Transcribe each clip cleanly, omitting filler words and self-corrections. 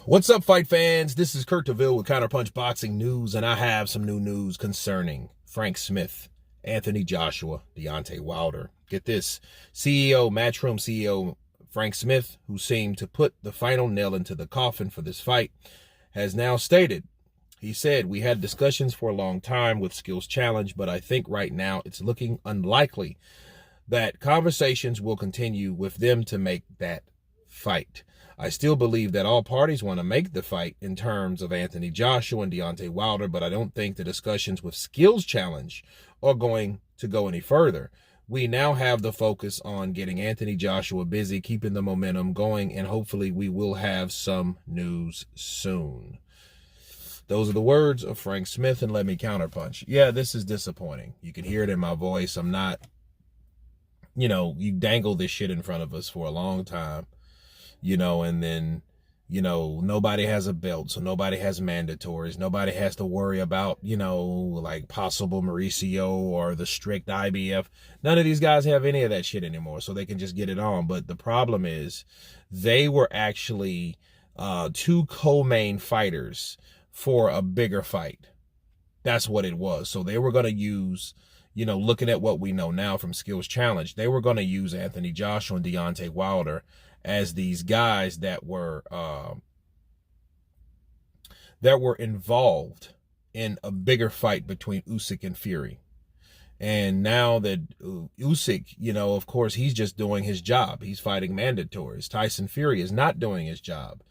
What's up, fight fans? This is Kurt DeVille with Counterpunch Boxing News, and I have some new news concerning Frank Smith, Anthony Joshua, Deontay Wilder. Get this, Matchroom CEO Frank Smith, who seemed to put the final nail into the coffin for this fight, has now stated, he said, "We had discussions for a long time with Skills Challenge, but I think right now it's looking unlikely that conversations will continue with them to make that fight. I still believe that all parties want to make the fight in terms of Anthony Joshua and Deontay Wilder, but I don't think the discussions with Skills Challenge are going to go any further. We now have the focus on getting Anthony Joshua busy, keeping the momentum going, and hopefully we will have some news soon." Those are the words of Frank Smith, and let me counterpunch. Yeah, this is disappointing. You can hear it in my voice. I'm not, you dangle this shit in front of us for a long time. And then, nobody has a belt, so nobody has mandatories. Nobody has to worry about, like possible Mauricio or the strict IBF. None of these guys have any of that shit anymore, so they can just get it on. But the problem is they were actually two co-main fighters for a bigger fight. That's what it was. So they were going to use, looking at what we know now from Skills Challenge, they were going to use Anthony Joshua and Deontay Wilder as these guys that were involved in a bigger fight between Usyk and Fury. And now that Usyk, of course, he's just doing his job. He's fighting mandatories. Tyson Fury is not doing his job.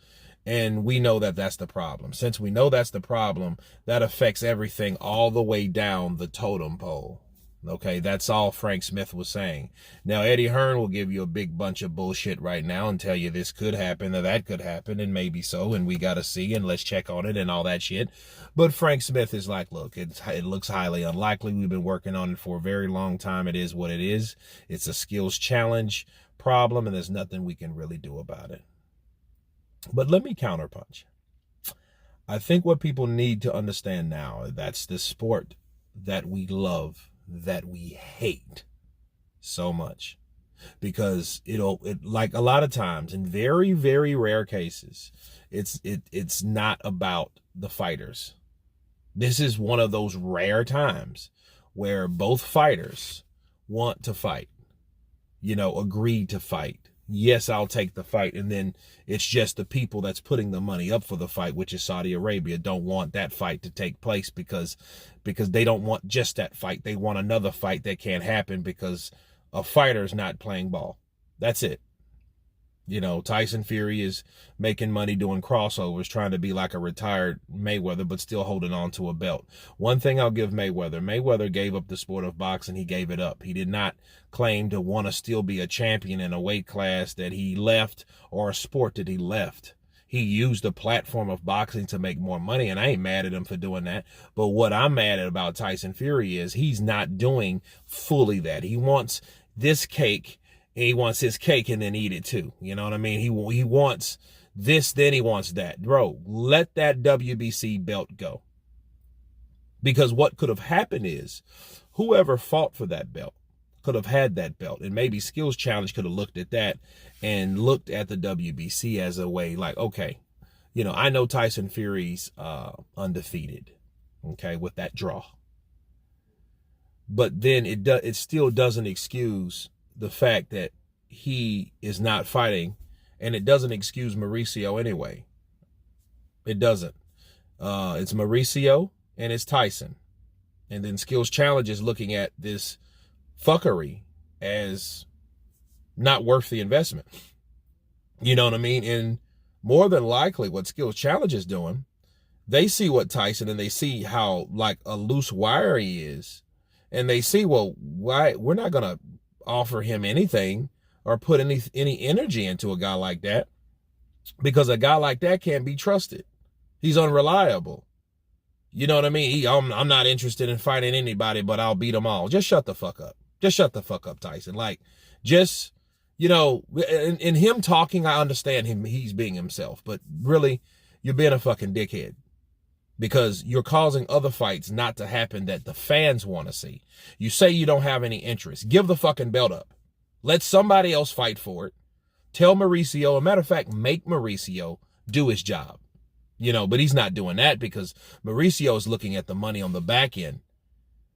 And we know that that's the problem. Since we know that's the problem, that affects everything all the way down the totem pole. Okay, that's all Frank Smith was saying. Now, Eddie Hearn will give you a big bunch of bullshit right now and tell you this could happen or that could happen, and maybe so, and we got to see, and let's check on it and all that shit. But Frank Smith is like, look, it looks highly unlikely. We've been working on it for a very long time. It is what it is. It's a Skills Challenge problem, and there's nothing we can really do about it. But let me counterpunch. I think what people need to understand now, that's the sport that we love, that we hate so much, because it like a lot of times, in very, very rare cases, it's not about the fighters. This is one of those rare times where both fighters want to fight, agree to fight. Yes, I'll take the fight. And then it's just the people that's putting the money up for the fight, which is Saudi Arabia, don't want that fight to take place because they don't want just that fight. They want another fight that can't happen because a fighter's not playing ball. That's it. Tyson Fury is making money doing crossovers, trying to be like a retired Mayweather, but still holding on to a belt. One thing I'll give Mayweather. Mayweather gave up the sport of boxing. He gave it up. He did not claim to want to still be a champion in a weight class that he left or a sport that he left. He used the platform of boxing to make more money, and I ain't mad at him for doing that. But what I'm mad at about Tyson Fury is he's not doing fully that. He wants this cake, and he wants his cake and then eat it too. You know what I mean? He wants this, then he wants that. Bro, let that WBC belt go. Because what could have happened is whoever fought for that belt could have had that belt. And maybe Skills Challenge could have looked at that and looked at the WBC as a way like, okay, I know Tyson Fury's undefeated, okay, with that draw. But then it still doesn't excuse the fact that he is not fighting, and it doesn't excuse Mauricio anyway. It doesn't. It's Mauricio and it's Tyson. And then Skills Challenge is looking at this fuckery as not worth the investment. You know what I mean? And more than likely what Skills Challenge is doing, they see what Tyson, and they see how like a loose wire he is, and they see, well, why we're not gonna offer him anything or put any energy into a guy like that, because a guy like that can't be trusted. He's unreliable. You know what I mean? I'm not interested in fighting anybody, but I'll beat them all. Just shut the fuck up. Just shut the fuck up, Tyson. Like, just, in him talking, I understand him. He's being himself, but really, you're being a fucking dickhead. Because you're causing other fights not to happen that the fans want to see. You say you don't have any interest. Give the fucking belt up. Let somebody else fight for it. Tell Mauricio, a matter of fact, make Mauricio do his job. You know, but he's not doing that because Mauricio is looking at the money on the back end.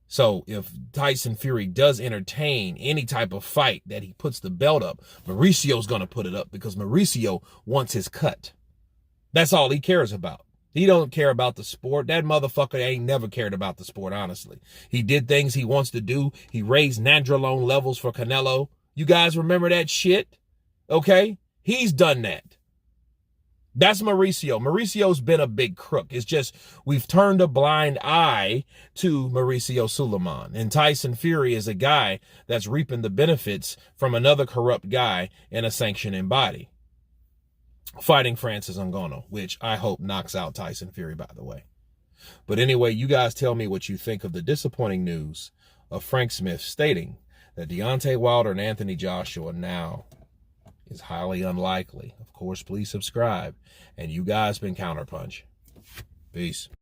So if Tyson Fury does entertain any type of fight that he puts the belt up, Mauricio's going to put it up because Mauricio wants his cut. That's all he cares about. He don't care about the sport. That motherfucker ain't never cared about the sport, honestly. He did things he wants to do. He raised nandrolone levels for Canelo. You guys remember that shit? Okay? He's done that. That's Mauricio. Mauricio's been a big crook. It's just we've turned a blind eye to Mauricio Suleiman. And Tyson Fury is a guy that's reaping the benefits from another corrupt guy in a sanctioning body, fighting Francis Ngannou, which I hope knocks out Tyson Fury, by the way. But anyway, you guys tell me what you think of the disappointing news of Frank Smith stating that Deontay Wilder and Anthony Joshua now is highly unlikely. Of course, please subscribe. And you guys been Counterpunch. Peace.